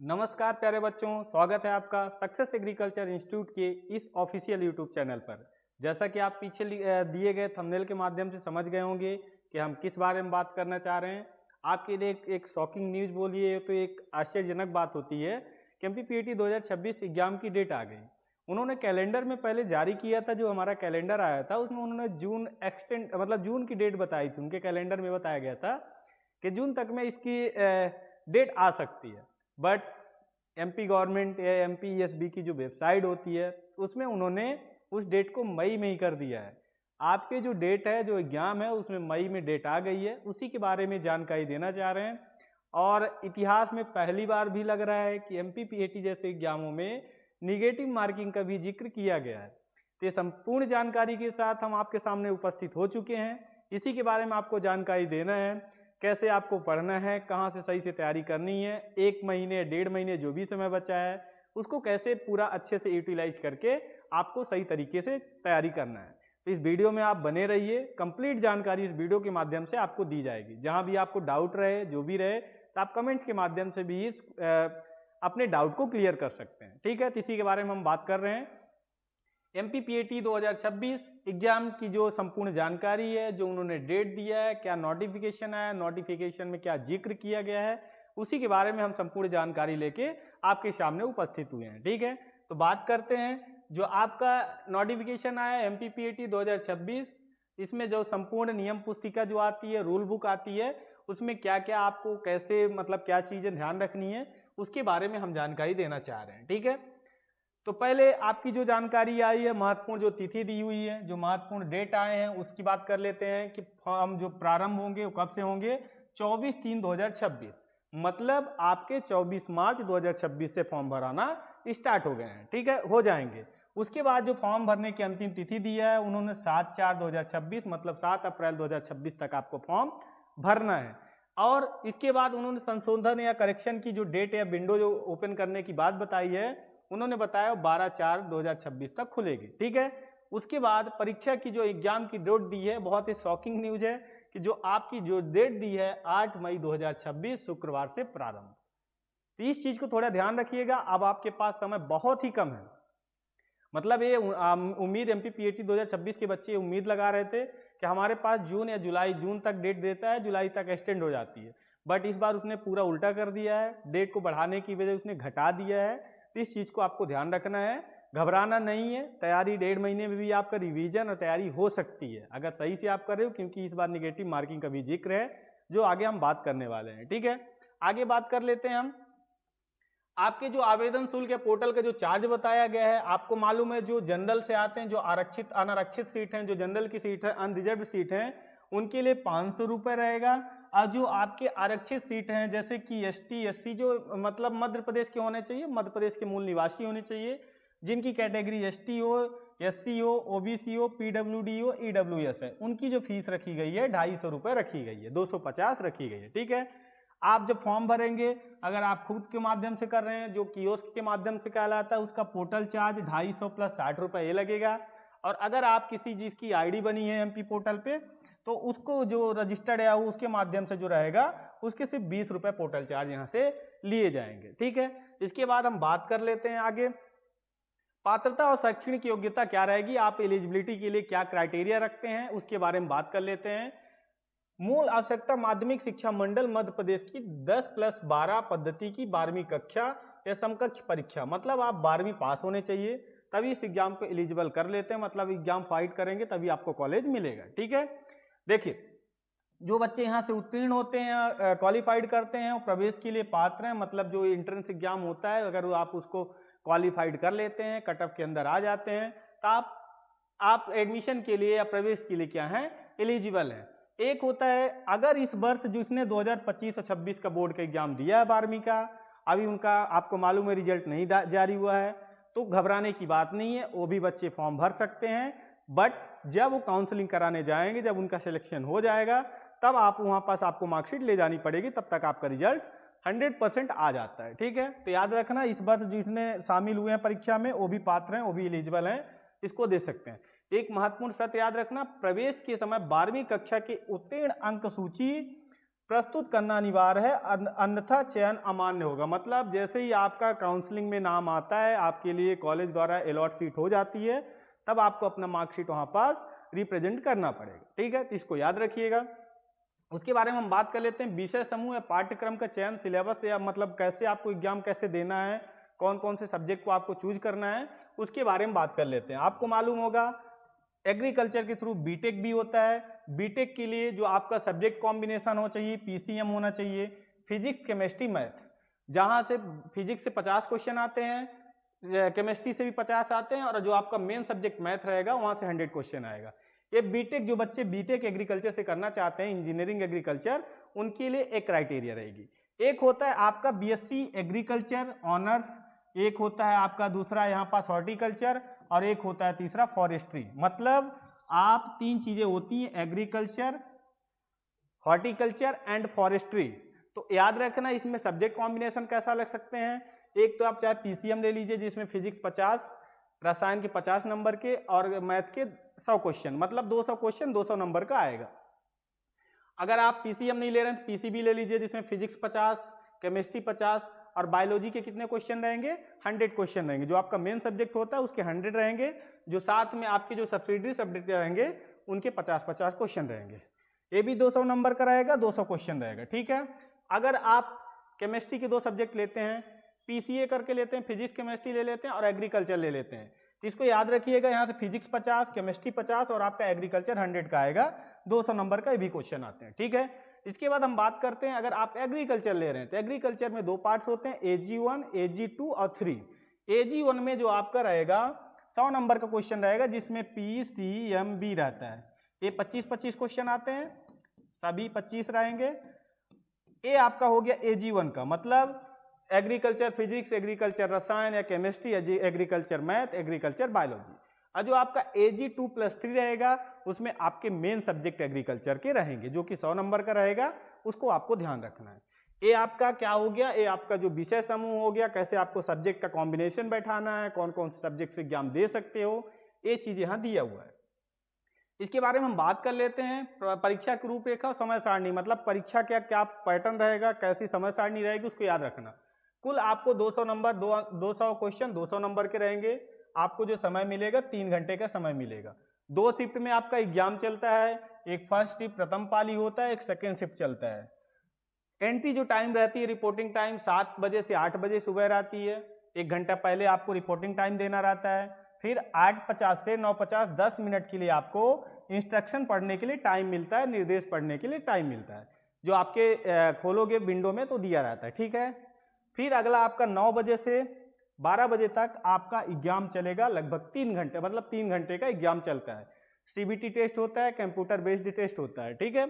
नमस्कार प्यारे बच्चों, स्वागत है आपका सक्सेस एग्रीकल्चर इंस्टीट्यूट के इस ऑफिशियल यूट्यूब चैनल पर। जैसा कि आप पीछे दिए गए थंबनेल के माध्यम से समझ गए होंगे कि हम किस बारे में बात करना चाह रहे हैं। आपके लिए एक शॉकिंग न्यूज़ बोलिए तो एक आश्चर्यजनक बात होती है कि एमपीपीएटी 2026 एग्जाम की डेट आ गई। उन्होंने कैलेंडर में पहले जारी किया था, जो हमारा कैलेंडर आया था उसमें उन्होंने जून जून की डेट बताई थी। उनके कैलेंडर में बताया गया था कि जून तक में इसकी डेट आ सकती है, बट एमपी गवर्नमेंट या एमपीईएसबी की जो वेबसाइट होती है उसमें उन्होंने उस डेट को मई में ही कर दिया है। आपके जो डेट है, जो एग्जाम है, उसमें मई में डेट आ गई है। उसी के बारे में जानकारी देना चाह रहे हैं। और इतिहास में पहली बार भी लग रहा है कि एमपीपीएटी जैसे एग्जामों में निगेटिव मार्किंग का भी जिक्र किया गया है। तो ये संपूर्ण जानकारी के साथ हम आपके सामने उपस्थित हो चुके हैं। इसी के बारे में आपको जानकारी देना है, कैसे आपको पढ़ना है, कहाँ से सही से तैयारी करनी है, 1 महीने 1.5 महीने जो भी समय बचा है उसको कैसे पूरा अच्छे से यूटिलाइज करके आपको सही तरीके से तैयारी करना है। तो इस वीडियो में आप बने रहिए, कंप्लीट जानकारी इस वीडियो के माध्यम से आपको दी जाएगी। जहाँ भी आपको डाउट रहे, जो भी रहे, तो आप कमेंट्स के माध्यम से भी अपने डाउट को क्लियर कर सकते हैं। ठीक है, तो इसी के बारे में हम बात कर रहे हैं। एमपीपीएटी 2026 एग्जाम की जो संपूर्ण जानकारी है, जो उन्होंने डेट दिया है, क्या नोटिफिकेशन आया, नोटिफिकेशन में क्या जिक्र किया गया है, उसी के बारे में हम संपूर्ण जानकारी लेके आपके सामने उपस्थित हुए हैं। ठीक है, तो बात करते हैं। जो आपका नोटिफिकेशन आया एमपीपीएटी 2026, इसमें जो संपूर्ण नियम पुस्तिका जो आती है, रूल बुक आती है, उसमें क्या क्या आपको कैसे क्या चीज़ें ध्यान रखनी है, उसके बारे में हम जानकारी देना चाह रहे हैं। ठीक है, तो पहले आपकी जो जानकारी आई है, महत्वपूर्ण जो तिथि दी हुई है, जो महत्वपूर्ण डेट आए हैं, उसकी बात कर लेते हैं कि फॉर्म जो प्रारंभ होंगे वो कब से होंगे। 24/3/2026, मतलब आपके 24 मार्च 2026 से फॉर्म भराना स्टार्ट हो गए हैं। ठीक है, हो जाएंगे। उसके बाद जो फॉर्म भरने की अंतिम तिथि दी है उन्होंने 7/4/2026, मतलब 7 अप्रैल 2026 तक आपको फॉर्म भरना है। और इसके बाद उन्होंने संशोधन या करेक्शन की जो डेट या विंडो जो ओपन करने की बात बताई है, उन्होंने बताया 12/4/2026 तक खुलेगी। ठीक है, उसके बाद परीक्षा की जो एग्जाम की डेट दी है, बहुत ही शॉकिंग न्यूज है कि जो आपकी जो डेट दी है 8 मई 2026 शुक्रवार से प्रारंभ। तो इस चीज को थोड़ा ध्यान रखिएगा। अब आपके पास समय बहुत ही कम है। मतलब ये उम्मीद एमपीपीएटी 2026 के बच्चे उम्मीद लगा रहे थे कि हमारे पास जून या जुलाई, जून तक डेट देता है, जुलाई तक एक्सटेंड हो जाती है, बट इस बार उसने पूरा उल्टा कर दिया है। डेट को बढ़ाने की वजह उसने घटा दिया है। तो इस चीज़ को आपको ध्यान रखना है, घबराना नहीं है। तैयारी 1.5 महीने में भी आपका रिवीजन और तैयारी हो सकती है अगर सही से आप कर रहे हो, क्योंकि इस बार निगेटिव मार्किंग का भी जिक्र है जो आगे हम बात करने वाले हैं। ठीक है, आगे बात कर लेते हैं हम। आपके जो आवेदन शुल्क है, पोर्टल का जो चार्ज बताया गया है, आपको मालूम है जो जनरल से आते हैं, जो आरक्षित अनारक्षित सीट हैं, जो जनरल की सीट है, अनरिजर्व सीट है, उनके लिए 500 रुपये रहेगा। और जो आपके आरक्षित सीट हैं, जैसे कि एसटी एससी, जो मतलब मध्य प्रदेश के होने चाहिए, मध्य प्रदेश के मूल निवासी होने चाहिए, जिनकी कैटेगरी एसटी हो, एससी हो, ओबीसी हो, पीडब्ल्यूडी हो, ईडब्ल्यूएस है, उनकी जो फीस रखी गई है 250 रुपये रखी गई है, 250 रखी गई है। ठीक है, आप जब फॉर्म भरेंगे, अगर आप खुद के माध्यम से कर रहे हैं, जो कियोस्क के माध्यम से कहलाता है, उसका पोर्टल चार्ज 250 + 60 रुपये ये लगेगा। और अगर आप किसी चीज़ की आईडी बनी है एमपी पोर्टल पे, तो उसको जो रजिस्टर्ड है उसके माध्यम से जो रहेगा, उसके सिर्फ 20 रुपये पोर्टल चार्ज यहाँ से लिए जाएंगे। ठीक है, इसके बाद हम बात कर लेते हैं आगे। पात्रता और शैक्षणिक योग्यता क्या रहेगी, आप एलिजिबिलिटी के लिए क्या क्राइटेरिया रखते हैं, उसके बारे में बात कर लेते हैं। मूल आवश्यकता माध्यमिक शिक्षा मंडल मध्य प्रदेश की 10+12 पद्धति की 12वीं कक्षा या समकक्ष परीक्षा, मतलब आप 12वीं पास होने चाहिए तभी इस एग्जाम को एलिजिबल कर लेते हैं, मतलब एग्जाम फाइट करेंगे तभी आपको कॉलेज मिलेगा। ठीक है, देखिए जो बच्चे यहाँ से उत्तीर्ण होते हैं, क्वालिफाइड करते हैं, प्रवेश के लिए पात्र हैं, मतलब जो एंट्रेंस एग्जाम होता है, अगर आप उसको क्वालिफाइड कर लेते हैं, कट ऑफ के अंदर आ जाते हैं, तो आप एडमिशन के लिए या प्रवेश के लिए क्या है, एलिजिबल है। एक होता है, अगर इस वर्ष जिसने 2025 और 26 का बोर्ड का एग्जाम दिया है 12वीं का, अभी उनका आपको मालूम है रिजल्ट नहीं जारी हुआ है, तो घबराने की बात नहीं है, वो भी बच्चे फॉर्म भर सकते हैं। बट जब वो काउंसलिंग कराने जाएंगे, जब उनका सिलेक्शन हो जाएगा, तब आप वहाँ पास आपको मार्कशीट ले जानी पड़ेगी, तब तक आपका रिजल्ट 100% आ जाता है। ठीक है, तो याद रखना, इस वर्ष जिसने शामिल हुए हैं परीक्षा में वो भी पात्र हैं, वो भी एलिजिबल हैं, इसको दे सकते हैं। एक महत्वपूर्ण सत्य याद रखना, प्रवेश के समय 12वीं कक्षा के उत्तीर्ण अंक सूची प्रस्तुत करना अनिवार्य है, अन्यथा चयन अमान्य होगा। मतलब जैसे ही आपका काउंसलिंग में नाम आता है, आपके लिए कॉलेज द्वारा अलॉट सीट हो जाती है, तब आपको अपना मार्कशीट वहाँ पास रिप्रेजेंट करना पड़ेगा। ठीक है, तो इसको याद रखिएगा। उसके बारे में हम बात कर लेते हैं। विषय समूह या पाठ्यक्रम का चयन, सिलेबस या मतलब कैसे आपको एग्जाम कैसे देना है, कौन कौन से सब्जेक्ट को आपको चूज करना है, उसके बारे में बात कर लेते हैं। आपको मालूम होगा एग्रीकल्चर के थ्रू बीटेक भी होता है। बीटेक के लिए जो आपका सब्जेक्ट कॉम्बिनेशन हो चाहिए, पीसीएम होना चाहिए, फिजिक्स केमिस्ट्री मैथ, जहाँ से फिजिक्स से 50 क्वेश्चन आते हैं, केमिस्ट्री से भी 50 आते हैं, और जो आपका मेन सब्जेक्ट मैथ रहेगा वहाँ से 100 क्वेश्चन आएगा। ये बीटेक, जो बच्चे बीटेक एग्रीकल्चर से करना चाहते हैं, इंजीनियरिंग एग्रीकल्चर, उनके लिए एक क्राइटेरिया रहेगी। एक होता है आपका बीएससी एग्रीकल्चर ऑनर्स, एक होता है आपका दूसरा यहाँ पास हॉर्टिकल्चर, और एक होता है तीसरा फॉरेस्ट्री। मतलब आप 3 चीजें होती हैं, एग्रीकल्चर, हॉर्टिकल्चर एंड फॉरेस्ट्री। तो याद रखना इसमें सब्जेक्ट कॉम्बिनेशन कैसा लग सकते हैं। एक तो आप चाहे पीसीएम ले लीजिए, जिसमें फिजिक्स 50, रसायन के 50 नंबर के, और मैथ के 100 क्वेश्चन, मतलब 200 क्वेश्चन 200 नंबर का आएगा। अगर आप पीसीएम नहीं ले रहे हैं तो पीसीबी ले लीजिए, जिसमें फिजिक्स 50, केमिस्ट्री 50, और बायोलॉजी के कितने क्वेश्चन रहेंगे, 100 क्वेश्चन रहेंगे। जो आपका मेन सब्जेक्ट होता है उसके 100 रहेंगे, जो साथ में आपके जो सब्सिडरी सब्जेक्ट रहेंगे उनके 50-50 क्वेश्चन रहेंगे। ये भी 200 नंबर का रहेगा, 200 क्वेश्चन रहेगा। ठीक है, अगर आप केमिस्ट्री के 2 सब्जेक्ट लेते हैं, पीसीए करके लेते हैं, फिजिक्स केमिस्ट्री ले लेते हैं और एग्रीकल्चर ले लेते हैं, तो इसको याद रखिएगा, यहाँ से फिजिक्स 50, केमिस्ट्री 50 और आपका एग्रीकल्चर 100 का आएगा, 200 नंबर का भी क्वेश्चन आते हैं। ठीक है, इसके बाद हम बात करते हैं, अगर आप एग्रीकल्चर ले रहे हैं तो एग्रीकल्चर में 2 पार्ट्स होते हैं, AG1, AG2 और 3। AG1 में जो आपका रहेगा 100 नंबर का क्वेश्चन रहेगा, जिसमें PCMB रहता है। ये 25-25 क्वेश्चन आते हैं, सभी 25 रहेंगे। ये आपका हो गया AG1 का, मतलब एग्रीकल्चर फिजिक्स, एग्रीकल्चर रसायन या chemistry, agriculture math, agriculture biology. और जो आपका AG2+3 रहेगा, उसमें आपके मेन सब्जेक्ट एग्रीकल्चर के रहेंगे, जो कि 100 नंबर का रहेगा, उसको आपको ध्यान रखना है। ये आपका क्या हो गया, ये आपका जो विषय समूह हो गया, कैसे आपको सब्जेक्ट का कॉम्बिनेशन बैठाना है, कौन कौन से सब्जेक्ट से एग्जाम दे सकते हो, ये चीज यहाँ दिया हुआ है। इसके बारे में हम बात कर लेते हैं। परीक्षा की रूपरेखा और समय सारणी, मतलब परीक्षा क्या क्या पैटर्न रहेगा, कैसी समय सारणी रहेगी, उसको याद रखना। कुल आपको 200 नंबर, 200 क्वेश्चन 200 नंबर के रहेंगे। आपको जो समय मिलेगा 3 घंटे का समय मिलेगा। 2 शिफ्ट में आपका एग्जाम चलता है, एक फर्स्ट शिफ्ट प्रथम पाली होता है, एक सेकेंड शिफ्ट चलता है। एंट्री जो टाइम रहती है, रिपोर्टिंग टाइम 7 बजे से 8 बजे सुबह रहती है, 1 घंटा पहले आपको रिपोर्टिंग टाइम देना रहता है। फिर 8:50 से 9:50 10 मिनट के लिए आपको इंस्ट्रक्शन पढ़ने के लिए टाइम मिलता है, निर्देश पढ़ने के लिए टाइम मिलता है, जो आपके खोलोगे विंडो में तो दिया रहता है। ठीक है, फिर अगला आपका 9 बजे से 12 बजे तक आपका एग्जाम चलेगा, लगभग 3 घंटे, मतलब 3 घंटे का एग्जाम चलता है। सीबीटी टेस्ट होता है, कंप्यूटर बेस्ड टेस्ट होता है। ठीक है,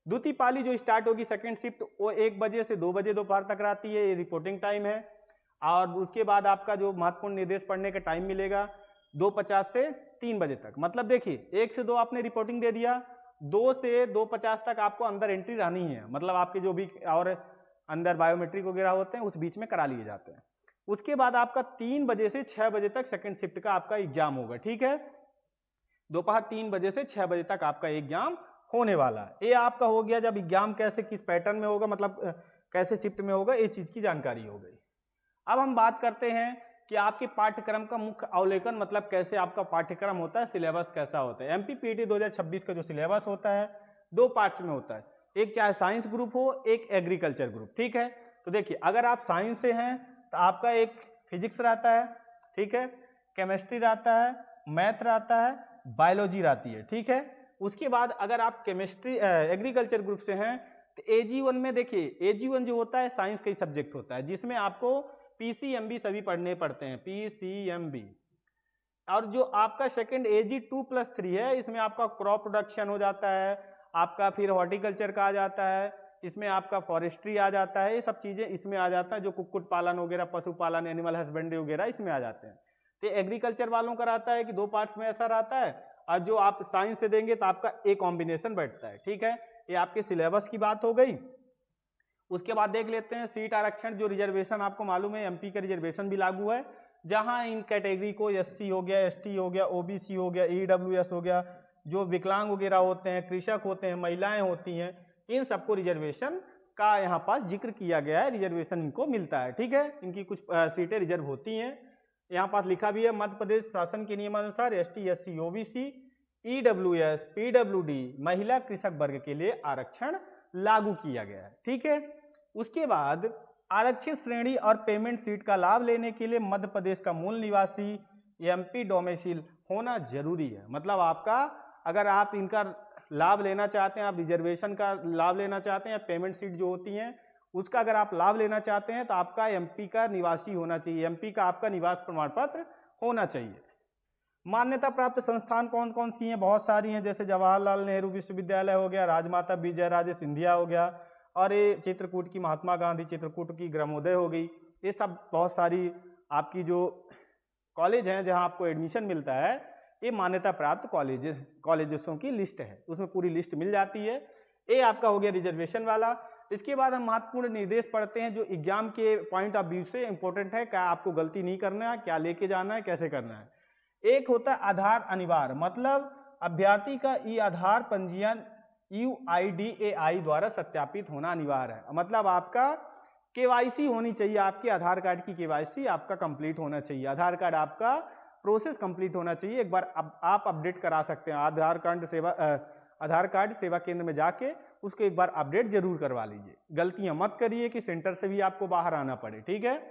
द्वितीय पाली जो स्टार्ट होगी सेकंड शिफ्ट, वो 1 बजे से 2 बजे दोपहर तक रहती है, ये रिपोर्टिंग टाइम है। और उसके बाद आपका जो महत्वपूर्ण निर्देश पढ़ने का टाइम मिलेगा 2:50 से 3 बजे तक। मतलब देखिए 1 से 2 आपने रिपोर्टिंग दे दिया, 2 से 2:50 तक आपको अंदर एंट्री रहनी है, मतलब आपके जो भी और अंदर बायोमेट्रिक वगैरह होते हैं उस बीच में करा लिए जाते हैं। उसके बाद आपका 3 बजे से 6 बजे तक सेकंड शिफ्ट का आपका एग्जाम होगा। ठीक है, दोपहर 3 बजे से 6 बजे तक आपका एग्जाम होने वाला है। ये आपका हो गया जब एग्जाम कैसे किस पैटर्न में होगा, मतलब कैसे शिफ्ट में होगा, ये चीज़ की जानकारी हो गई। अब हम बात करते हैं कि आपके पाठ्यक्रम का मुख्य अवलोकन, मतलब कैसे आपका पाठ्यक्रम होता है, सिलेबस कैसा होता है। एमपीपीटी 2026 का जो सिलेबस होता है 2 पार्ट्स में होता है, एक चाहे साइंस ग्रुप हो, एक एग्रीकल्चर ग्रुप। ठीक है, तो देखिए अगर आप साइंस से हैं तो आपका एक फिजिक्स रहता है, ठीक है, केमिस्ट्री रहता है, मैथ रहता है, बायोलॉजी रहती है। ठीक है, उसके बाद अगर आप केमिस्ट्री एग्रीकल्चर ग्रुप से हैं तो AG1 में देखिए, AG1 जो होता है साइंस का ही सब्जेक्ट होता है, जिसमें आपको PCMB सभी पढ़ने पड़ते हैं, PCMB। और जो आपका सेकंड AG2+3 है, इसमें आपका क्रॉप प्रोडक्शन हो जाता है, आपका फिर हॉर्टिकल्चर का आ जाता है, इसमें आपका फॉरेस्ट्री आ जाता है, ये सब चीज़ें इसमें आ जाता है, जो कुक्कुट पालन वगैरह, पशुपालन, एनिमल हस्बेंड्री वगैरह इसमें आ जाते हैं। तो एग्रीकल्चर वालों का रहता है कि 2 पार्ट्स में ऐसा रहता है, और जो आप साइंस से देंगे तो आपका एक कॉम्बिनेशन बैठता है। ठीक है, ये आपके सिलेबस की बात हो गई। उसके बाद देख लेते हैं सीट आरक्षण, जो रिजर्वेशन आपको मालूम है MP का रिजर्वेशन भी लागू है, जहां इन कैटेगरी को SC हो गया, ST हो गया, OBC हो गया, EWS हो गया, जो विकलांग वगैरह होते हैं, कृषक होते हैं, महिलाएं होती हैं, इन सबको रिजर्वेशन का यहाँ पास जिक्र किया गया है, रिजर्वेशन इनको मिलता है। ठीक है, इनकी कुछ सीटें रिजर्व होती हैं। यहाँ पास लिखा भी है मध्य प्रदेश शासन के नियमानुसार ST SC OBC EWS PWD महिला कृषक वर्ग के लिए आरक्षण लागू किया गया है। ठीक है, उसके बाद आरक्षित श्रेणी और पेमेंट सीट का लाभ लेने के लिए मध्य प्रदेश का मूल निवासी MP डोमिसाइल होना जरूरी है। मतलब आपका अगर आप इनका लाभ लेना चाहते हैं, आप रिजर्वेशन का लाभ लेना चाहते हैं, पेमेंट सीट जो होती हैं उसका अगर आप लाभ लेना चाहते हैं तो आपका MP का निवासी होना चाहिए, MP का आपका निवास प्रमाण पत्र होना चाहिए। मान्यता प्राप्त संस्थान कौन कौन सी हैं? बहुत सारी हैं, जैसे जवाहरलाल नेहरू विश्वविद्यालय हो गया, राजमाता विजयराजे सिंधिया हो गया, और ये चित्रकूट की महात्मा गांधी, चित्रकूट की ग्रामोदय हो गई। ये सब बहुत सारी आपकी जो कॉलेज हैं जहां आपको एडमिशन मिलता है, ये मान्यता प्राप्त कॉलेजों की लिस्ट है, उसमें पूरी लिस्ट मिल जाती है। ये आपका हो गया रिजर्वेशन वाला। इसके बाद हम महत्वपूर्ण निर्देश पढ़ते हैं जो एग्जाम के पॉइंट ऑफ व्यू से इंपॉर्टेंट है, क्या आपको गलती नहीं करना है, क्या लेके जाना है, कैसे करना है। एक होता है आधार अनिवार्य, मतलब अभ्यर्थी का ई आधार पंजीयन UIDAI द्वारा सत्यापित होना अनिवार्य है। मतलब आपका KYC होनी चाहिए, आपके आधार कार्ड की KYC आपका कंप्लीट होना चाहिए, आधार कार्ड आपका प्रोसेस कंप्लीट होना चाहिए। एक बार आप अपडेट करा सकते हैं आधार कार्ड सेवा केंद्र में जाके उसको एक बार अपडेट जरूर करवा लीजिए। गलतियां मत करिए कि सेंटर से भी आपको बाहर आना पड़े। ठीक है,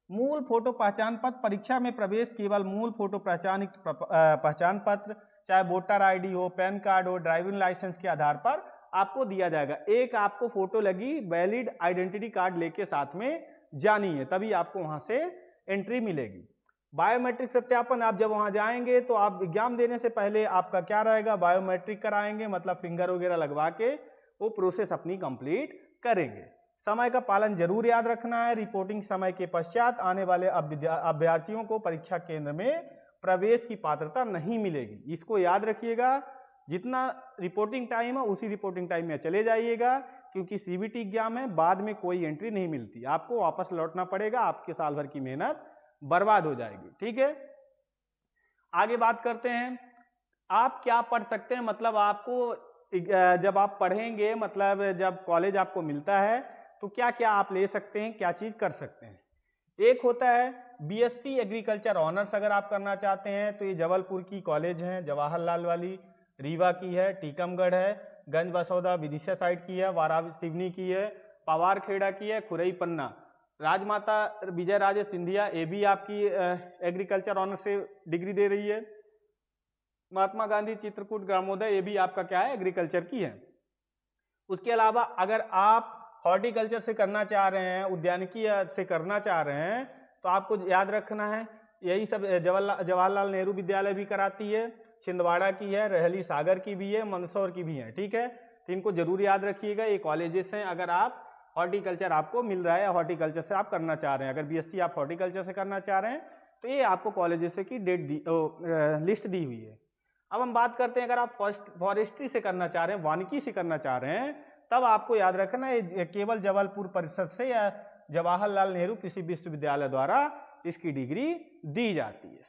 मूल फोटो पहचान पत्र, परीक्षा में प्रवेश केवल मूल फोटो पहचान पत्र, चाहे वोटर ID हो, पैन कार्ड हो, ड्राइविंग लाइसेंस के आधार पर आपको दिया जाएगा। एक आपको फोटो लगी वैलिड आइडेंटिटी कार्ड लेके साथ में जानी है, तभी आपको वहां से एंट्री मिलेगी। बायोमेट्रिक सत्यापन, आप जब वहां जाएंगे तो आप एग्जाम देने से पहले आपका क्या रहेगा, बायोमेट्रिक कराएंगे, मतलब फिंगर वगैरह लगवा के वो प्रोसेस अपनी कंप्लीट करेंगे। समय का पालन जरूर याद रखना है। रिपोर्टिंग समय के पश्चात आने वाले अभ्यर्थियों को परीक्षा केंद्र में प्रवेश की पात्रता नहीं मिलेगी, इसको याद रखिएगा। जितना रिपोर्टिंग टाइम है उसी रिपोर्टिंग टाइम में चले जाइएगा, क्योंकि CBT एग्जाम है, बाद में कोई एंट्री नहीं मिलती, आपको वापस लौटना पड़ेगा, आपके साल भर की मेहनत बर्बाद हो जाएगी। ठीक है, आगे बात करते हैं आप क्या पढ़ सकते हैं। मतलब आपको जब आप पढ़ेंगे, मतलब जब कॉलेज आपको मिलता है तो क्या क्या आप ले सकते हैं, क्या चीज कर सकते हैं। एक होता है BSc एग्रीकल्चर ऑनर्स, अगर आप करना चाहते हैं तो ये जबलपुर की कॉलेज है, जवाहरलाल वाली, रीवा की है, टीकमगढ़ है, गंज बसौदा विदिशा साइड की है, वाराणसी सिवनी की है, पवार खेड़ा की है, खुरई पन्ना, राजमाता विजयराजे सिंधिया, ये भी आपकी एग्रीकल्चर ऑनर्स से डिग्री दे रही है। महात्मा गांधी चित्रकूट ग्रामोदय, ये भी आपका क्या है, एग्रीकल्चर की है। उसके अलावा अगर आप हॉर्टिकल्चर से करना चाह रहे हैं, उद्यानिकी से करना चाह रहे हैं, तो आपको याद रखना है यही सब जवाहरलाल नेहरू विद्यालय भी कराती है, छिंदवाड़ा की है, रहली सागर की भी है, मंदसौर की भी है। ठीक है, तो इनको जरूर याद रखिएगा, ये कॉलेजेस हैं। अगर आप हॉर्टिकल्चर आपको मिल रहा है, हॉर्टिकल्चर से आप करना चाह रहे हैं, अगर BSc आप हॉर्टिकल्चर से करना चाह रहे हैं तो ये आपको कॉलेजेस की लिस्ट दी हुई है। अब हम बात करते हैं अगर आप फॉरेस्ट्री से करना चाह रहे हैं, वानिकी से करना चाह रहे हैं, तब आपको याद रखना है केवल जबलपुर परिषद से या जवाहरलाल नेहरू कृषि विश्वविद्यालय द्वारा इसकी डिग्री दी जाती है।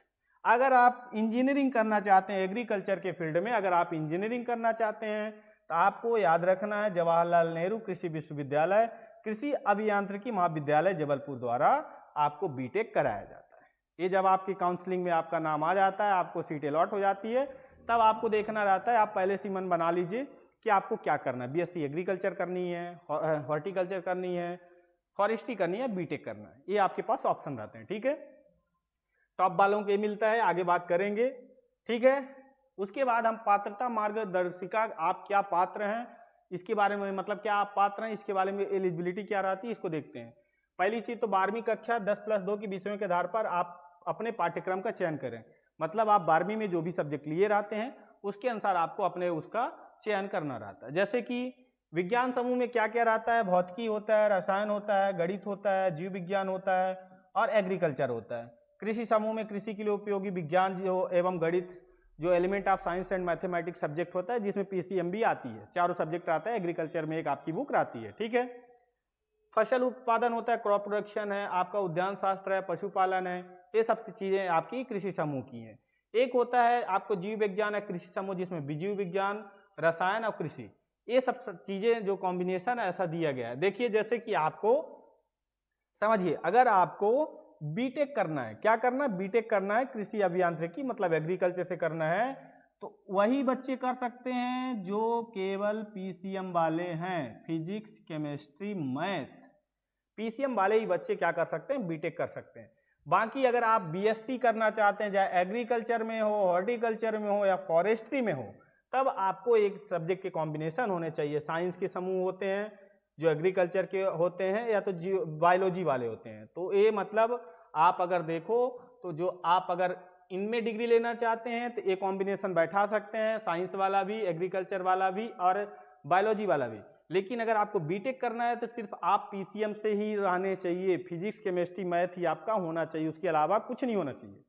अगर आप इंजीनियरिंग करना चाहते हैं एग्रीकल्चर के फील्ड में, अगर आप इंजीनियरिंग करना चाहते हैं तो आपको याद रखना है जवाहरलाल नेहरू कृषि विश्वविद्यालय कृषि अभियांत्रिकी महाविद्यालय जबलपुर द्वारा आपको BTech कराया जाता है। ये जब आपकी काउंसलिंग में आपका नाम आ जाता है, आपको सीट अलॉट हो जाती है, तब आपको देखना रहता है, आप पहले से मन बना लीजिए कि आपको क्या करना है। BSc एग्रीकल्चर करनी है, हॉर्टिकल्चर करनी है, फॉरेस्ट्री करनी है, BTech करना है, ये आपके पास ऑप्शन रहते हैं। ठीक है, टॉप वालों के मिलता है, आगे बात करेंगे। ठीक है, उसके बाद हम पात्रता मार्गदर्शिका, आप क्या पात्र हैं इसके बारे में, मतलब क्या आप पात्र हैं इसके बारे में, एलिजिबिलिटी क्या रहती है, इसको देखते हैं। पहली चीज तो 12वीं कक्षा 10+2 के विषयों के आधार पर आप अपने पाठ्यक्रम का चयन करें। मतलब आप 12वीं में जो भी सब्जेक्ट लिए रहते हैं उसके अनुसार आपको अपने उसका चयन करना रहता है। जैसे कि विज्ञान समूह में क्या क्या रहता है, भौतिकी होता है, रसायन होता है, गणित होता है, जीव विज्ञान होता है और एग्रीकल्चर होता है। कृषि समूह में कृषि के लिए उपयोगी विज्ञान जो एवं गणित जो element of science and mathematics subject होता है, जिसमें PCM भी आती है, चारों सब्जेक्ट आता है। एग्रीकल्चर में एक आपकी बुक आती है। ठीक है, फसल उत्पादन होता है, क्रॉप प्रोडक्शन है, आपका उद्यान शास्त्र है, पशुपालन है, ये सब चीजें आपकी कृषि समूह की हैं। एक होता है आपको जीव विज्ञान है कृषि समूह, जिसमें जीव विज्ञान, रसायन और कृषि ये सब चीज़ें जो कॉम्बिनेशन ऐसा दिया गया है। देखिए जैसे कि आपको समझिए, अगर आपको बीटेक करना है, क्या करना है, बीटेक करना है कृषि अभियांत्रिकी मतलब एग्रीकल्चर से करना है, तो वही बच्चे कर सकते हैं जो केवल पीसीएम वाले हैं, फिजिक्स केमिस्ट्री मैथ। पीसीएम वाले ही बच्चे क्या कर सकते हैं, बीटेक कर सकते हैं। बाकी अगर आप बीएससी करना चाहते हैं, चाहे एग्रीकल्चर में हो, हॉर्टिकल्चर में हो या फॉरेस्ट्री में हो, तब आपको एक सब्जेक्ट के कॉम्बिनेशन होने चाहिए। साइंस के समूह होते हैं जो एग्रीकल्चर के होते हैं, या तो बायोलॉजी वाले होते हैं। तो ये मतलब आप अगर देखो तो जो आप अगर इनमें डिग्री लेना चाहते हैं तो ये कॉम्बिनेशन बैठा सकते हैं, साइंस वाला भी, एग्रीकल्चर वाला भी और बायोलॉजी वाला भी। लेकिन अगर आपको बीटेक करना है तो सिर्फ आप पीसीएम से ही रहने चाहिए, फिजिक्स केमिस्ट्री मैथ ही आपका होना चाहिए, उसके अलावा कुछ नहीं होना चाहिए।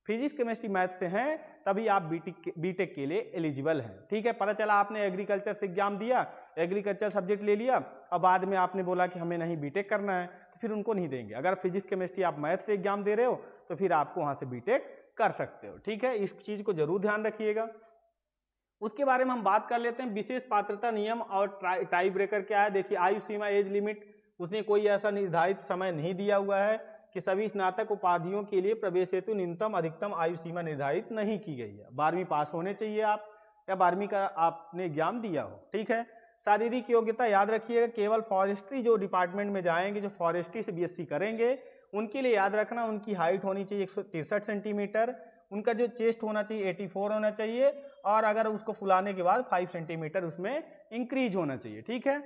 फिजिक्स केमिस्ट्री मैथ से हैं तभी आप बीटेक के लिए एलिजिबल हैं। ठीक है, पता चला आपने एग्रीकल्चर से एग्जाम दिया, एग्रीकल्चर सब्जेक्ट ले लिया, अब बाद में आपने बोला कि हमें नहीं बीटेक करना है, तो फिर उनको नहीं देंगे। अगर फिजिक्स केमिस्ट्री आप मैथ से एग्जाम दे रहे हो तो फिर आपको वहाँ से बीटेक कर सकते हो। ठीक है, इस चीज़ को जरूर ध्यान रखिएगा। उसके बारे में हम बात कर लेते हैं, विशेष पात्रता नियम और टाई ब्रेकर क्या है। देखिए आयु सीमा एज लिमिट, उसने कोई ऐसा निर्धारित समय नहीं दिया हुआ है कि सभी स्नातक उपाधियों के लिए प्रवेश हेतु न्यूनतम अधिकतम आयु सीमा निर्धारित नहीं की गई है। 12वीं पास होने चाहिए आप, या 12वीं का आपने एग्जाम दिया हो। ठीक है, शारीरिक योग्यता याद रखिएगा, केवल फॉरेस्ट्री जो डिपार्टमेंट में जाएंगे, जो फॉरेस्ट्री से बीएससी करेंगे, उनके लिए याद रखना उनकी हाइट होनी चाहिए 163 सेंटीमीटर, उनका जो चेस्ट होना चाहिए 84 होना चाहिए, और अगर उसको फुलाने के बाद 5 सेंटीमीटर उसमें इंक्रीज होना चाहिए। ठीक है,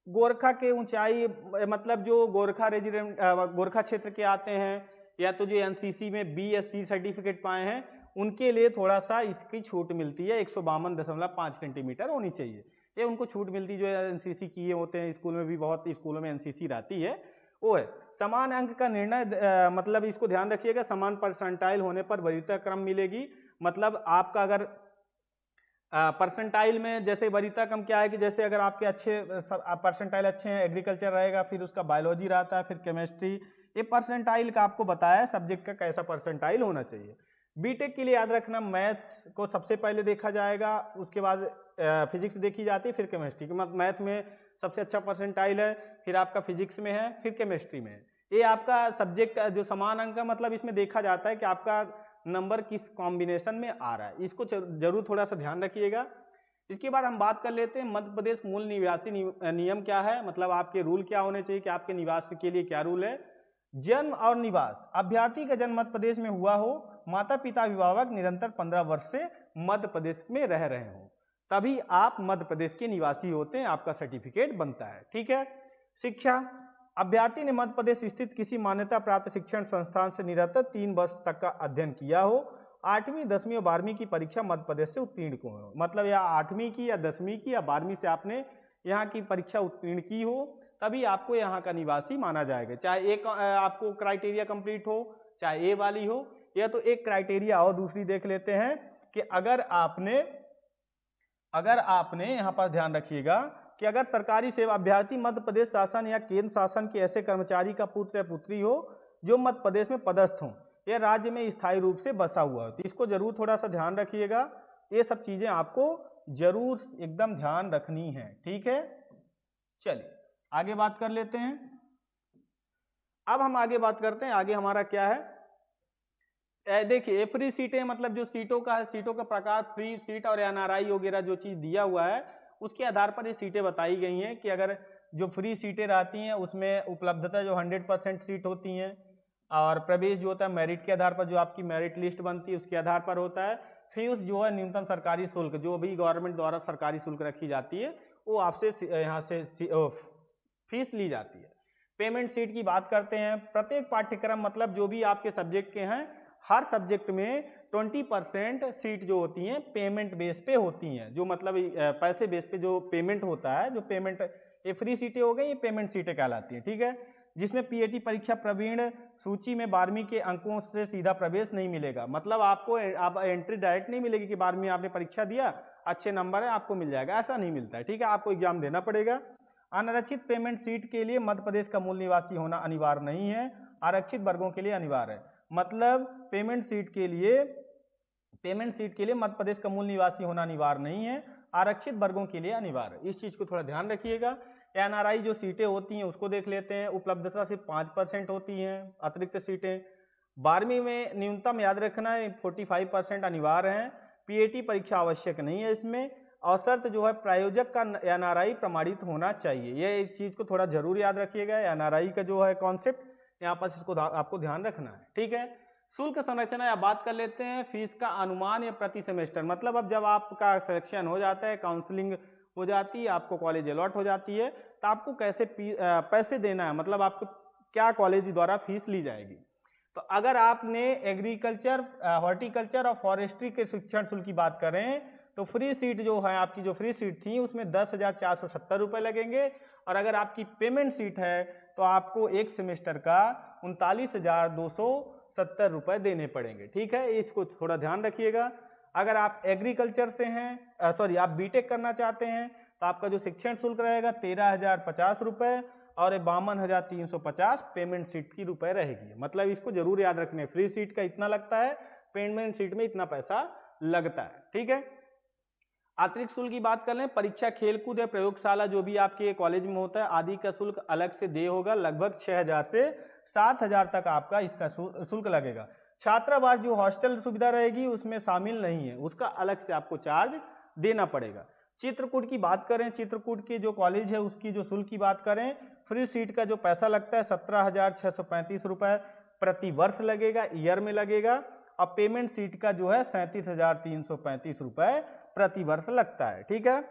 गोरखा के ऊंचाई मतलब जो गोरखा रेजिडेंट गोरखा क्षेत्र के आते हैं, या तो जो एनसीसी में बी या सी सर्टिफिकेट पाए हैं, उनके लिए थोड़ा सा इसकी छूट मिलती है, 152.5 सेंटीमीटर होनी चाहिए। ये उनको छूट मिलती है जो एनसीसी किए होते हैं, स्कूल में भी बहुत स्कूलों में एनसीसी रहती है, वो है। समान अंक का निर्णय मतलब इसको ध्यान रखिएगा, समान परसेंटाइल होने पर वरीयता क्रम मिलेगी। मतलब आपका अगर परसेंटाइल में जैसे वरीयता क्रम क्या है कि जैसे अगर आपके अच्छे परसेंटाइल अच्छे हैं, एग्रीकल्चर रहेगा, फिर उसका बायोलॉजी रहता है, फिर केमिस्ट्री, ये परसेंटाइल का आपको बताया है सब्जेक्ट का कैसा परसेंटाइल होना चाहिए। बीटेक के लिए याद रखना मैथ को सबसे पहले देखा जाएगा, उसके बाद फिजिक्स देखी जाती है, फिर केमिस्ट्री। मैथ में सबसे अच्छा परसेंटाइल है, फिर आपका फिजिक्स में है, फिर केमिस्ट्री में है। ये आपका सब्जेक्ट जो समान अंक का मतलब इसमें देखा जाता है कि आपका नंबर किस कॉम्बिनेशन में आ रहा है, इसको जरूर थोड़ा सा ध्यान रखिएगा। इसके बाद हम बात कर लेते हैं मध्य प्रदेश मूल निवासी नियम क्या है, मतलब आपके रूल क्या होने चाहिए कि आपके निवास के लिए क्या रूल है। जन्म और निवास, अभ्यर्थी का जन्म मध्य प्रदेश में हुआ हो, माता पिता अभिभावक निरंतर 15 वर्ष से मध्य प्रदेश में रह रहे हो, तभी आप मध्य प्रदेश के निवासी होते हैं, आपका सर्टिफिकेट बनता है। ठीक है, शिक्षा, अभ्यर्थी ने मध्य प्रदेश स्थित किसी मान्यता प्राप्त शिक्षण संस्थान से निरंतर 3 वर्ष तक का अध्ययन किया हो, 8वीं 10वीं और 12वीं की परीक्षा मध्य प्रदेश से उत्तीर्ण को हो, मतलब या 8वीं की या 10वीं की या 12वीं से आपने यहाँ की परीक्षा उत्तीर्ण की हो, तभी आपको यहाँ का निवासी माना जाएगा। चाहे एक आपको क्राइटेरिया कंप्लीट हो, चाहे ए वाली हो, या तो एक क्राइटेरिया और दूसरी देख लेते हैं कि अगर आपने यहाँ पर ध्यान रखिएगा कि अगर सरकारी सेवा अभ्यर्थी मध्य प्रदेश शासन या केंद्र शासन के ऐसे कर्मचारी का पुत्र या पुत्री हो जो मध्य प्रदेश में पदस्थ हो या राज्य में स्थायी रूप से बसा हुआ हो, तो इसको जरूर थोड़ा सा ध्यान रखिएगा। ये सब चीजें आपको जरूर एकदम ध्यान रखनी है। ठीक है, चलिए आगे बात कर लेते हैं। अब हम आगे बात करते हैं, आगे हमारा क्या है, देखिए फ्री सीटें मतलब जो सीटों का प्रकार, फ्री सीट और एनआरआई वगैरह जो चीज़ दिया हुआ है उसके आधार पर ये सीटें बताई गई हैं कि अगर जो फ्री सीटें रहती हैं उसमें उपलब्धता जो 100% सीट होती हैं, और प्रवेश जो होता है मेरिट के आधार पर, जो आपकी मेरिट लिस्ट बनती है उसके आधार पर होता है। फीस जो है न्यूनतम सरकारी शुल्क, जो भी गवर्नमेंट द्वारा सरकारी शुल्क रखी जाती है वो आपसे यहाँ से फीस ली जाती है। पेमेंट सीट की बात करते हैं, प्रत्येक पाठ्यक्रम मतलब जो भी आपके सब्जेक्ट के हैं, हर सब्जेक्ट में 20% सीट जो होती हैं पेमेंट बेस पे होती हैं, जो मतलब पैसे बेस पे जो पेमेंट होता है, जो पेमेंट, ये फ्री सीटें हो गई, ये पेमेंट सीटें कहलाती हैं। ठीक है, जिसमें पीएटी परीक्षा प्रवीण सूची में 12वीं के अंकों से सीधा प्रवेश नहीं मिलेगा, मतलब आपको एंट्री डायरेक्ट नहीं मिलेगी कि 12वीं आपने परीक्षा दिया, अच्छे नंबर है आपको मिल जाएगा, ऐसा नहीं मिलता है। ठीक है, आपको एग्जाम देना पड़ेगा। अनारक्षित पेमेंट सीट के लिए मध्य प्रदेश का मूल निवासी होना अनिवार्य नहीं है, आरक्षित वर्गों के लिए अनिवार्य है। मतलब पेमेंट सीट के लिए मध्य प्रदेश का मूल निवासी होना अनिवार्य नहीं है, आरक्षित वर्गों के लिए अनिवार्य। इस चीज़ को थोड़ा ध्यान रखिएगा। एनआरआई जो सीटें होती हैं उसको देख लेते हैं। उपलब्धता सिर्फ 5% होती हैं अतिरिक्त सीटें। 12वीं में न्यूनतम याद रखना है 45% अनिवार्य हैं। पीएटी परीक्षा आवश्यक नहीं है इसमें। और शर्त जो है प्रायोजक का एनआरआई प्रमाणित होना चाहिए। ये इस चीज़ को थोड़ा जरूर याद रखिएगा। एनआरआई का जो है कॉन्सेप्ट यहाँ पर इसको आपको ध्यान रखना है, ठीक है। शुल्क संरचना या बात कर लेते हैं। फीस का अनुमान या प्रति सेमेस्टर, मतलब अब जब आपका सिलेक्शन हो जाता है, काउंसलिंग हो जाती है, आपको कॉलेज अलॉट हो जाती है, तो आपको कैसे पैसे देना है, मतलब आपको क्या कॉलेज द्वारा फीस ली जाएगी। तो अगर आपने एग्रीकल्चर, हॉर्टिकल्चर और फॉरेस्ट्री के शिक्षण शुल्क की बात करें तो फ्री सीट जो है आपकी, जो फ्री सीट थी उसमें 10,470 रुपये लगेंगे। और अगर आपकी पेमेंट सीट है तो आपको एक सेमेस्टर का 39,270 रुपये देने पड़ेंगे, ठीक है। इसको थोड़ा ध्यान रखिएगा। अगर आप एग्रीकल्चर से हैं, सॉरी आप बीटेक करना चाहते हैं तो आपका जो शिक्षण शुल्क रहेगा 13,050 रुपये और 52,350 पेमेंट सीट की रुपए रहेगी। मतलब इसको जरूर याद रखने, फ्री सीट का इतना लगता है, पेमेंट सीट में इतना पैसा लगता है, ठीक है। अतिरिक्त शुल्क की बात कर लें, परीक्षा, खेलकूद या प्रयोगशाला जो भी आपके कॉलेज में होता है आदि का शुल्क अलग से दे होगा। लगभग 6,000 से 7,000 तक आपका इसका शुल्क लगेगा। छात्रावास जो हॉस्टल सुविधा रहेगी उसमें शामिल नहीं है, उसका अलग से आपको चार्ज देना पड़ेगा। चित्रकूट की बात करें, चित्रकूट के जो कॉलेज है उसकी जो शुल्क की बात करें, फ्री सीट का जो पैसा लगता है 17,635 रुपये प्रति वर्ष लगेगा, ईयर में लगेगा। और पेमेंट सीट का जो है 37,335 रुपये प्रति वर्ष लगता है, ठीक है।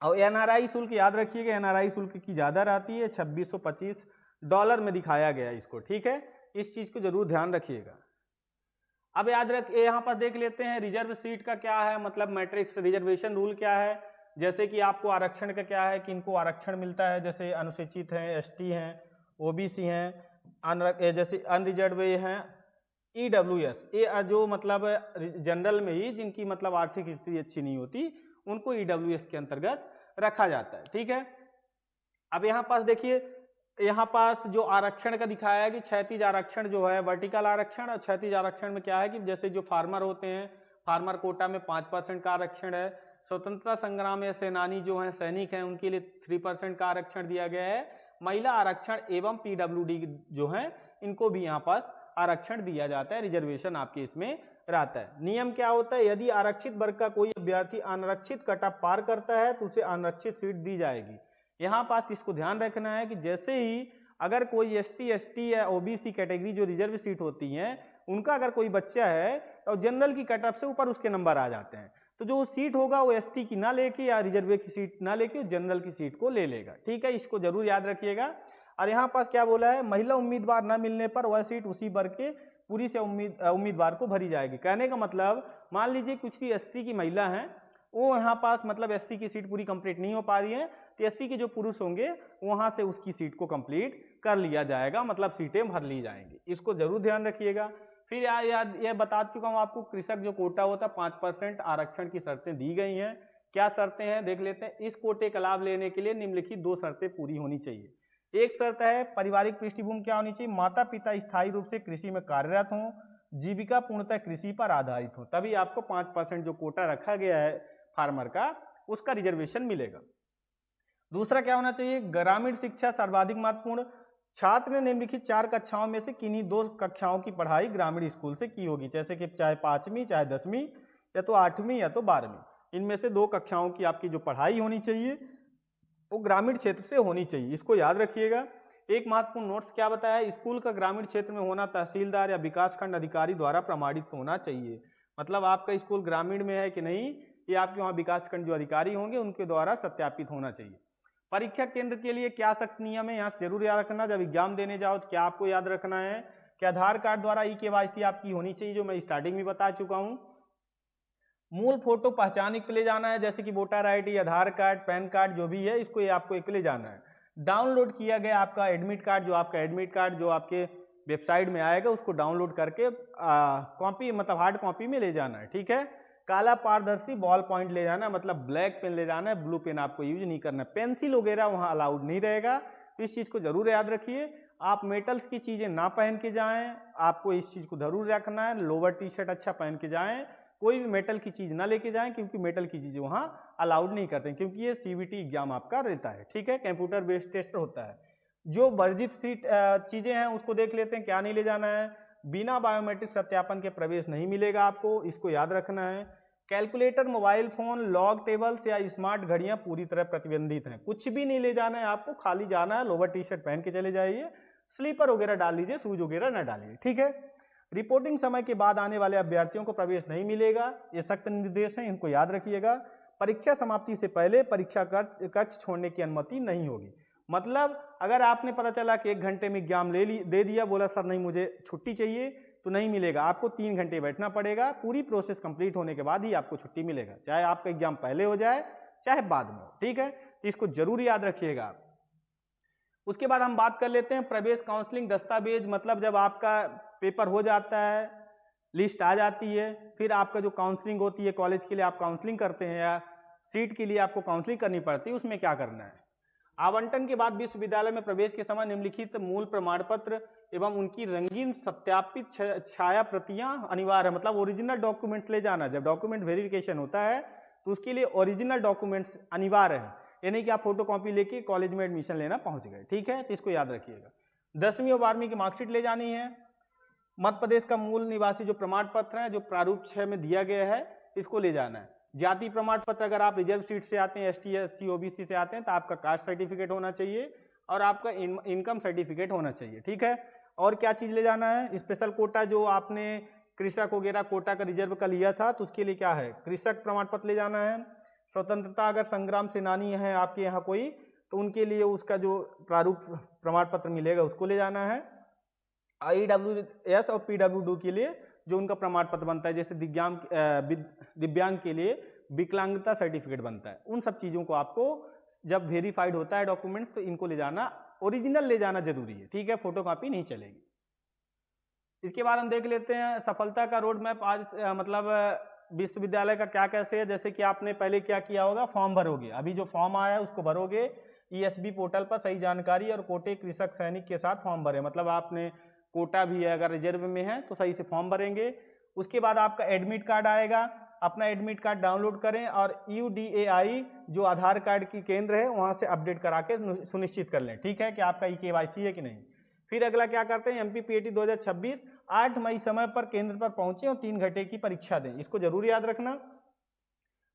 और एनआरआई शुल्क याद रखिएगा, एनआरआई शुल्क की ज़्यादा रहती है, $2625 में दिखाया गया इसको, ठीक है। इस चीज़ को जरूर ध्यान रखिएगा। अब याद रख, यहाँ पर देख लेते हैं रिजर्व सीट का क्या है, मतलब मैट्रिक्स रिजर्वेशन रूल क्या है। जैसे कि आपको आरक्षण का क्या है कि इनको आरक्षण मिलता है, जैसे अनुसूचित हैं, एसटी हैं, ओबीसी हैं, जैसे अनरिजर्व हैं, ईडब्ल्यूएस, ये जो मतलब जनरल में ही जिनकी मतलब आर्थिक स्थिति अच्छी नहीं होती उनको ईडब्ल्यूएस के अंतर्गत रखा जाता है, ठीक है। अब यहाँ पास देखिए, यहाँ पास जो आरक्षण का दिखाया है कि क्षैतिज आरक्षण जो है वर्टिकल आरक्षण, और क्षैतिज आरक्षण में क्या है कि जैसे जो फार्मर होते हैं, फार्मर कोटा में 5% का आरक्षण है। स्वतंत्रता संग्राम या सेनानी जो हैं, सैनिक हैं, उनके लिए 3% का आरक्षण दिया गया है। महिला आरक्षण एवं पीडब्ल्यूडी जो हैं इनको भी यहाँ पास आरक्षण दिया जाता है, रिजर्वेशन आपके इसमें रहता है। नियम क्या होता है, यदि आरक्षित वर्ग का कोई अभ्यर्थी अनारक्षित कट ऑफ पार करता है तो उसे अनारक्षित सीट दी जाएगी। यहाँ पास इसको ध्यान रखना है कि जैसे ही अगर कोई एससी एसटी या ओबीसी कैटेगरी जो रिजर्व सीट होती हैं उनका अगर कोई बच्चा है तो जनरल की कट ऑफ से ऊपर उसके नंबर आ जाते हैं, तो जो सीट होगा वो एसटी की ना लेके या रिजर्व की सीट ना लेके जनरल की सीट को ले लेगा, ठीक है। इसको जरूर याद रखिएगा। और यहाँ पास क्या बोला है, महिला उम्मीदवार न मिलने पर वह सीट उसी वर्ग के पूरी से उम्मीदवार को भरी जाएगी। कहने का मतलब, मान लीजिए कुछ भी एससी की महिला हैं, वो यहाँ पास मतलब एससी की सीट पूरी कंप्लीट नहीं हो पा रही है, तो एससी के जो पुरुष होंगे वहाँ से उसकी सीट को कंप्लीट कर लिया जाएगा, मतलब सीटें भर ली जाएंगी। इसको जरूर ध्यान रखिएगा। फिर यह बता चुका हूँ आपको, कृषक जो कोटा होता है 5% आरक्षण की शर्तें दी गई हैं। क्या शर्तें हैं देख लेते हैं। इस कोटे का लाभ लेने के लिए निम्नलिखित 2 शर्तें पूरी होनी चाहिए। एक शर्त है, पारिवारिक पृष्ठभूमि क्या होनी चाहिए, माता पिता स्थायी रूप से कृषि में कार्यरत हों, जीविका पूर्णतः कृषि पर आधारित हो, तभी आपको 5% जो कोटा रखा गया है फार्मर का उसका रिजर्वेशन मिलेगा। दूसरा क्या होना चाहिए, ग्रामीण शिक्षा सर्वाधिक महत्वपूर्ण, छात्र ने निम्नलिखित 4 कक्षाओं में से किन्हीं 2 कक्षाओं की पढ़ाई ग्रामीण स्कूल से की होगी, जैसे कि चाहे 5वीं, चाहे 10वीं, या तो 8वीं या तो 12वीं, इनमें से 2 कक्षाओं की आपकी जो पढ़ाई होनी चाहिए वो ग्रामीण क्षेत्र से होनी चाहिए। इसको याद रखिएगा। एक महत्वपूर्ण नोट्स क्या बताया, स्कूल का ग्रामीण क्षेत्र में होना तहसीलदार या विकासखंड अधिकारी द्वारा प्रमाणित होना चाहिए। मतलब आपका स्कूल ग्रामीण में है कि नहीं, ये आपके वहाँ विकासखंड जो अधिकारी होंगे उनके द्वारा सत्यापित होना चाहिए। परीक्षा केंद्र के लिए क्या सख्त नियम है, यहाँ से जरूर याद रखना। जब एग्जाम देने जाओ तो क्या आपको याद रखना है कि आधार कार्ड द्वारा ई-केवाईसी आपकी होनी चाहिए, जो मैं स्टार्टिंग में बता चुका हूँ। मूल फोटो पहचान के ले जाना है, जैसे कि वोटर आईडी, आधार कार्ड, पैन कार्ड जो भी है, इसको ये आपको एक ले जाना है। डाउनलोड किया गया आपका एडमिट कार्ड, जो आपका एडमिट कार्ड जो आपके वेबसाइट में आएगा उसको डाउनलोड करके कॉपी मतलब हार्ड कॉपी में ले जाना है, ठीक है। काला पारदर्शी बॉल पॉइंट ले जाना है, मतलब ब्लैक पेन ले जाना है, ब्लू पेन आपको यूज नहीं करना है। पेंसिल वगैरह वहाँ अलाउड नहीं रहेगा, तो इस चीज़ को जरूर याद रखिए। आप मेटल्स की चीज़ें ना पहन के जाएं, आपको इस चीज़ को जरूर रखना है। लोअर टी शर्ट अच्छा पहन के जाएं, कोई भी मेटल की चीज़ ना लेके जाएं, क्योंकि मेटल की चीज़ें वहाँ अलाउड नहीं करते हैं, क्योंकि ये सीबीटी एग्जाम आपका रहता है। ठीक है, कंप्यूटर बेस्ड टेस्ट होता है। जो वर्जित सीट चीज़ें हैं उसको देख लेते हैं, क्या नहीं ले जाना है। बिना बायोमेट्रिक सत्यापन के प्रवेश नहीं मिलेगा आपको, इसको याद रखना है। Calculator, mobile phone, log tables या स्मार्ट घड़ियां पूरी तरह प्रतिबंधित हैं। कुछ भी नहीं ले जाना है आपको, खाली जाना है, लोअर टी शर्ट पहन के चले जाइए, स्लीपर वगैरह डाल लीजिए, शूज वगैरह न डालिए। ठीक है, रिपोर्टिंग समय के बाद आने वाले अभ्यर्थियों को प्रवेश नहीं मिलेगा, ये सख्त निर्देश हैं, इनको याद रखिएगा। परीक्षा समाप्ति से पहले परीक्षा कक्ष छोड़ने की अनुमति नहीं होगी। मतलब अगर आपने पता चला कि 1 घंटे में एग्जाम दे दिया, बोला सर नहीं मुझे छुट्टी चाहिए, तो नहीं मिलेगा, आपको 3 घंटे बैठना पड़ेगा। पूरी प्रोसेस कंप्लीट होने के बाद ही आपको छुट्टी मिलेगा, चाहे आपका एग्जाम पहले हो जाए चाहे बाद में हो। ठीक है, तो इसको जरूर याद रखिएगा। उसके बाद हम बात कर लेते हैं प्रवेश काउंसलिंग दस्तावेज। मतलब जब आपका पेपर हो जाता है, लिस्ट आ जाती है, फिर आपका जो काउंसलिंग होती है, कॉलेज के लिए आप काउंसलिंग करते हैं या सीट के लिए आपको काउंसलिंग करनी पड़ती है, उसमें क्या करना है। आवंटन के बाद विश्वविद्यालय में प्रवेश के समय निम्नलिखित मूल प्रमाण पत्र एवं उनकी रंगीन सत्यापित छाया प्रतियां अनिवार्य है। मतलब ओरिजिनल डॉक्यूमेंट्स ले जाना। जब डॉक्यूमेंट वेरिफिकेशन होता है तो उसके लिए ओरिजिनल डॉक्यूमेंट्स अनिवार्य है, यानी कि आप फोटो कॉपी लेके कॉलेज में एडमिशन लेना पहुंच गए। ठीक है, तो इसको याद रखिएगा। 10वीं और 12वीं की मार्कशीट ले जानी है। मध्य प्रदेश का मूल निवासी जो प्रमाण पत्र है, जो प्रारूप 6 में दिया गया है, इसको ले जाना है। जाति प्रमाण पत्र, अगर आप रिजर्व सीट से आते हैं, ST SC OBC से आते हैं, तो आपका कास्ट सर्टिफिकेट होना चाहिए और आपका इनकम सर्टिफिकेट होना चाहिए। ठीक है, और क्या चीज़ ले जाना है। स्पेशल कोटा, जो आपने कृषक वगैरह कोटा का रिजर्व का लिया था, तो उसके लिए क्या है, कृषक प्रमाण पत्र ले जाना है। स्वतंत्रता अगर संग्राम सेनानी है आपके यहाँ कोई, तो उनके लिए उसका जो प्रारूप प्रमाण पत्र मिलेगा उसको ले जाना है। IWS और PWD के लिए जो उनका प्रमाण पत्र बनता है, जैसे दिव्यांग के लिए विकलांगता सर्टिफिकेट बनता है, उन सब चीज़ों को आपको जब वेरीफाइड होता है डॉक्यूमेंट्स, तो इनको ले जाना, ओरिजिनल ले जाना जरूरी है। ठीक है, फोटोकॉपी नहीं चलेगी। इसके बाद हम देख लेते हैं सफलता का रोड मैप। आज मतलब विश्वविद्यालय का क्या कैसे है। जैसे कि आपने पहले क्या किया होगा, फॉर्म भरोगे, अभी जो फॉर्म आया है उसको भरोगे ESB पोर्टल पर, सही जानकारी और कोटे कृषक सैनिक के साथ फॉर्म भरे। मतलब आपने कोटा भी है, अगर रिजर्व में है तो सही से फॉर्म भरेंगे। उसके बाद आपका एडमिट कार्ड आएगा, अपना एडमिट कार्ड डाउनलोड करें और UDAI जो आधार कार्ड की केंद्र है वहाँ से अपडेट करा के सुनिश्चित कर लें। ठीक है, कि आपका KYC है कि नहीं। फिर अगला क्या करते हैं, MPPAT 2026 8 मई समय पर केंद्र पर पहुंचे और 3 घंटे की परीक्षा दें, इसको जरूर याद रखना।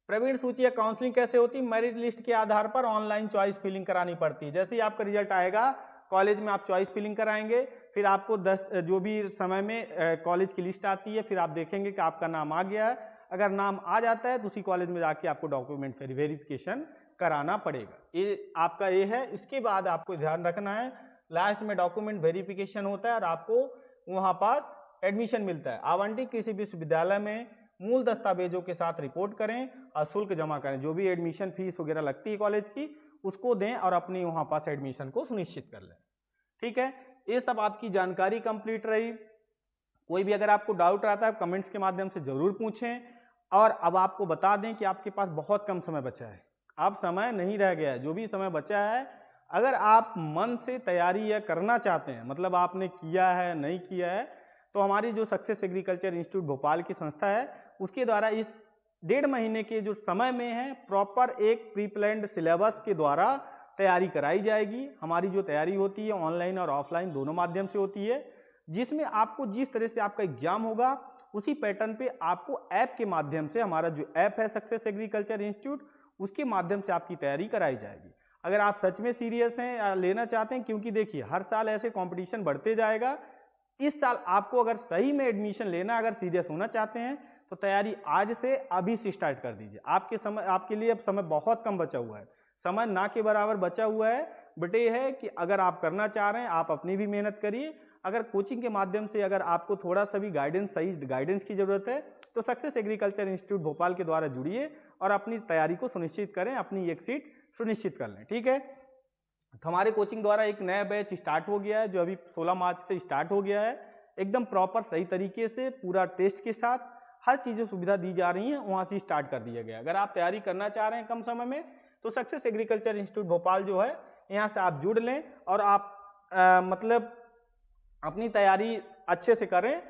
प्रवीण सूची या काउंसलिंग कैसे होती है, मेरिट लिस्ट के आधार पर ऑनलाइन चॉइस फिलिंग करानी पड़ती है। जैसे ही आपका रिजल्ट आएगा कॉलेज में आप चॉइस फिलिंग कराएंगे, फिर आपको 10 जो भी समय में कॉलेज की लिस्ट आती है, फिर आप देखेंगे कि आपका नाम आ गया है। अगर नाम आ जाता है तो उसी कॉलेज में जाके आपको डॉक्यूमेंट वेरिफिकेशन कराना पड़ेगा। ये आपका ये है। इसके बाद आपको ध्यान रखना है, लास्ट में डॉक्यूमेंट वेरिफिकेशन होता है और आपको वहाँ पास एडमिशन मिलता है। आवंटित किसी विश्वविद्यालय में मूल दस्तावेजों के साथ रिपोर्ट करें और शुल्क जमा करें। जो भी एडमिशन फीस वगैरह लगती है कॉलेज की, उसको दें और अपनी वहाँ पास एडमिशन को सुनिश्चित कर लें। ठीक है, ये सब आपकी जानकारी कंप्लीट रही। कोई भी अगर आपको डाउट रहता है कमेंट्स के माध्यम से ज़रूर पूछें। और अब आपको बता दें कि आपके पास बहुत कम समय बचा है, अब समय नहीं रह गया है। जो भी समय बचा है, अगर आप मन से तैयारी या करना चाहते हैं, मतलब आपने किया है नहीं किया है, तो हमारी जो सक्सेस एग्रीकल्चर इंस्टीट्यूट भोपाल की संस्था है, उसके द्वारा इस 1.5 महीने के जो समय में है, प्रॉपर एक प्री प्लान्ड सिलेबस के द्वारा तैयारी कराई जाएगी। हमारी जो तैयारी होती है ऑनलाइन और ऑफलाइन दोनों माध्यम से होती है, जिसमें आपको जिस तरह से आपका एग्जाम होगा उसी पैटर्न पे आपको ऐप के माध्यम से, हमारा जो ऐप है सक्सेस एग्रीकल्चर इंस्टीट्यूट, उसके माध्यम से आपकी तैयारी कराई जाएगी। अगर आप सच में सीरियस हैं या लेना चाहते हैं, क्योंकि देखिए हर साल ऐसे कंपटीशन बढ़ते जाएगा, इस साल आपको अगर सही में एडमिशन लेना, अगर सीरियस होना चाहते हैं, तो तैयारी आज से अभी से स्टार्ट कर दीजिए। आपके लिए अब समय बहुत कम बचा हुआ है, समय ना के बराबर बचा हुआ है। बट ये है कि अगर आप करना चाह रहे हैं, आप अपनी भी मेहनत करिए। अगर कोचिंग के माध्यम से अगर आपको थोड़ा सा भी सही गाइडेंस की जरूरत है, तो सक्सेस एग्रीकल्चर इंस्टीट्यूट भोपाल के द्वारा जुड़िए और अपनी तैयारी को सुनिश्चित करें, अपनी एक सीट सुनिश्चित कर लें। ठीक है, तो हमारे कोचिंग द्वारा एक नया बैच स्टार्ट हो गया है, जो अभी 16 मार्च से स्टार्ट हो गया है। एकदम प्रॉपर सही तरीके से पूरा टेस्ट के साथ हर चीज़ें सुविधा दी जा रही हैं, वहाँ से स्टार्ट कर दिया गया। अगर आप तैयारी करना चाह रहे हैं कम समय में, तो सक्सेस एग्रीकल्चर इंस्टीट्यूट भोपाल जो है, यहाँ से आप जुड़ लें और आप मतलब अपनी तैयारी अच्छे से करें।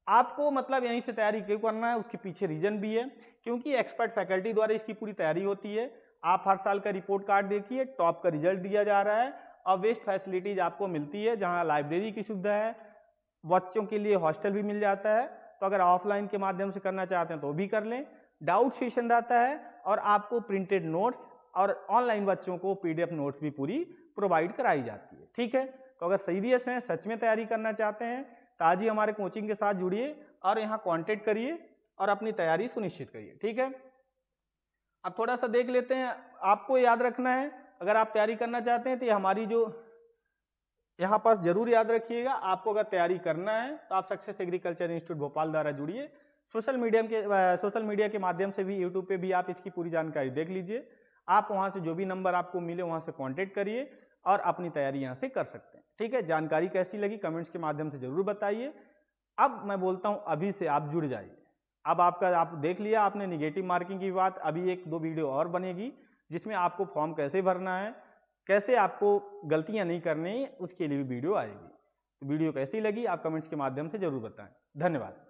आपको मतलब यहीं से तैयारी क्यों करना है, उसके पीछे रीजन भी है, क्योंकि एक्सपर्ट फैकल्टी द्वारा इसकी पूरी तैयारी होती है। आप हर साल का रिपोर्ट कार्ड देखिए, टॉप का रिजल्ट दिया जा रहा है और बेस्ट फैसिलिटीज आपको मिलती है, जहां लाइब्रेरी की सुविधा है, बच्चों के लिए हॉस्टल भी मिल जाता है। तो अगर ऑफलाइन के माध्यम से करना चाहते हैं तो भी कर लें। डाउट सेशन रहता है और आपको प्रिंटेड नोट्स और ऑनलाइन बच्चों को PDF नोट्स भी पूरी प्रोवाइड कराई जाती है। ठीक है, तो अगर सीरियस हैं, सच में तैयारी करना चाहते हैं, तो आज ही हमारे कोचिंग के साथ जुड़िए और यहाँ कॉन्टेक्ट करिए और अपनी तैयारी सुनिश्चित करिए। ठीक है, अब थोड़ा सा देख लेते हैं। आपको याद रखना है, अगर आप तैयारी करना चाहते हैं तो ये हमारी जो यहाँ पास जरूर याद रखिएगा। आपको अगर तैयारी करना है तो आप सक्सेस एग्रीकल्चर इंस्टीट्यूट भोपाल द्वारा जुड़िए। सोशल मीडिया के माध्यम से भी, यूट्यूब पे भी आप इसकी पूरी जानकारी देख लीजिए। आप वहाँ से जो भी नंबर आपको मिले वहाँ से कांटेक्ट करिए और अपनी तैयारी यहाँ से कर सकते हैं। ठीक है, जानकारी कैसी लगी कमेंट्स के माध्यम से जरूर बताइए। अब मैं बोलता हूँ अभी से आप जुड़ जाइए। अब आप देख लिया आपने निगेटिव मार्किंग की बात, अभी 1-2 वीडियो और बनेगी जिसमें आपको फॉर्म कैसे भरना है, कैसे आपको गलतियां नहीं करनी, उसके लिए भी वीडियो आएगी। तो वीडियो कैसी लगी आप कमेंट्स के माध्यम से जरूर बताएं। धन्यवाद।